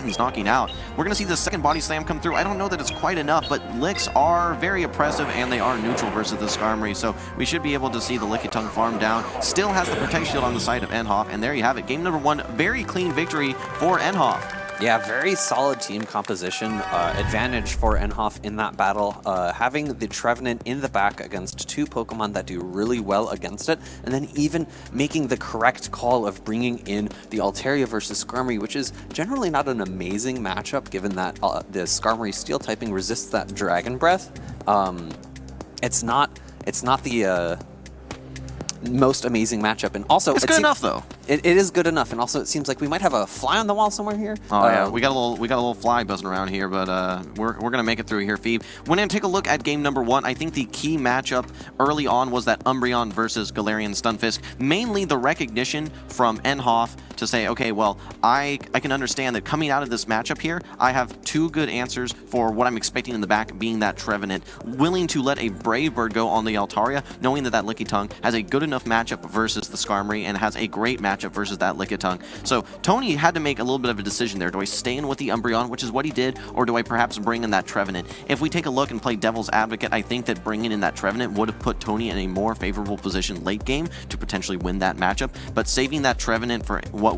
Titans knocking out. We're going to see the second body slam come through. I don't know that it's quite enough, but licks are very oppressive, and they are neutral versus the Skarmory, so we should be able to see the Lickitung farm down. Still has the Protect Shield on the side of Enhoff, and there you have it. Game number 1, very clean victory for Enhoff. Yeah, very solid team composition, advantage for Enhoff in that battle. Having the Trevenant in the back against 2 Pokemon that do really well against it, and then even making the correct call of bringing in the Altaria versus Skarmory, which is generally not an amazing matchup given that the Skarmory Steel typing resists that Dragon Breath. It's not the most amazing matchup, and also it's good enough though. It is good enough, and also it seems like we might have a fly on the wall somewhere here. Oh yeah, we got a little fly buzzing around here, but we're gonna make it through here, Phoebe. When I take a look at game number 1, I think the key matchup early on was that Umbreon versus Galarian Stunfisk. Mainly the recognition from Enhoff to say, okay, well, I can understand that coming out of this matchup here, I have 2 good answers for what I'm expecting in the back, being that Trevenant, willing to let a Brave Bird go on the Altaria, knowing that Lickitung has a good enough matchup versus the Skarmory and has a great matchup versus that Lickitung. So Tony had to make a little bit of a decision there. Do I stay in with the Umbreon, which is what he did, or do I perhaps bring in that Trevenant? If we take a look and play devil's advocate, I think that bringing in that Trevenant would have put Tony in a more favorable position late game to potentially win that matchup, but saving that Trevenant for what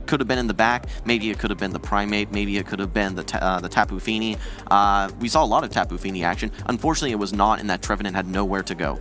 could have been in the back, maybe it could have been the Primate, maybe it could have been the Tapu Fini. We saw a lot of Tapu Fini action. Unfortunately, it was not, and that Trevenant had nowhere to go.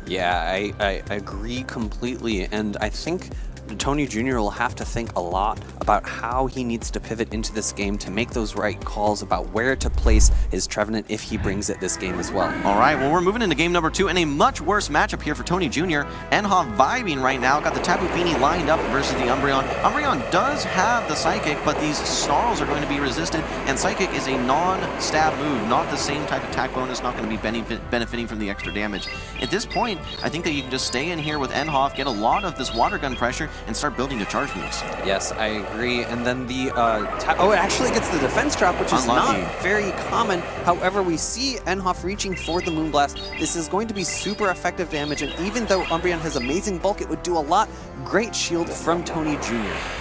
Yeah, I agree completely, and I think Tony Jr. will have to think a lot about how he needs to pivot into this game to make those right calls about where to place his Trevenant if he brings it this game as well. All right, well, we're moving into game number 2, and a much worse matchup here for Tony Jr. Enhoff vibing right now, got the Tapu Fini lined up versus the Umbreon. Umbreon does have the Psychic, but these Snarls are going to be resisted, and Psychic is a non-stab move, not the same type of attack bonus, not going to be benefiting from the extra damage. At this point, I think that you can just stay in here with Enhoff, get a lot of this water gun pressure, and start building the charge moves. Yes, I agree. And then the it actually gets the defense drop, which is Unlucky. not very common. However, we see Enhoff reaching for the Moonblast. This is going to be super effective damage, and even though Umbreon has amazing bulk, it would do a lot. Great shield from Tony Jr.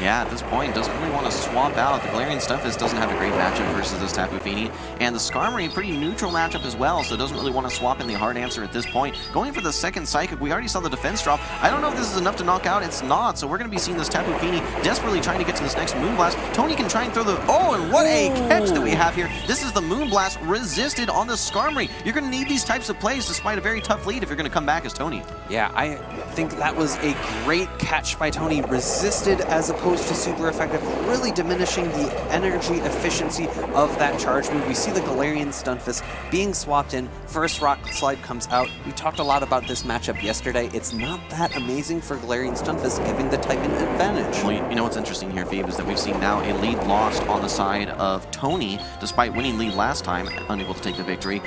Yeah, at this point, doesn't really want to swap out. The Galarian Stunfisk doesn't have a great matchup versus this Tapu Fini, and the Skarmory, pretty neutral matchup as well, so doesn't really want to swap in the hard answer at this point. Going for the second Psychic, we already saw the defense drop. I don't know if this is enough to knock out. It's not, so we're going to be seeing this Tapu Fini desperately trying to get to this next Moonblast. Tony can try and throw the... Oh, and what a catch that we have here. This is the Moonblast resisted on the Skarmory. You're going to need these types of plays despite a very tough lead if you're going to come back as Tony. Yeah, I think that was a great catch by Tony. Resisted as opposed to super effective, really diminishing the energy efficiency of that charge move. We see the Galarian Stunfisk being swapped in. First Rock Slide comes out. We talked a lot about this matchup yesterday. It's not that amazing for Galarian Stunfisk, giving the Titan advantage. Well, you know what's interesting here, Phoebe, is that we've seen now a lead lost on the side of Tony, despite winning lead last time, unable to take the victory.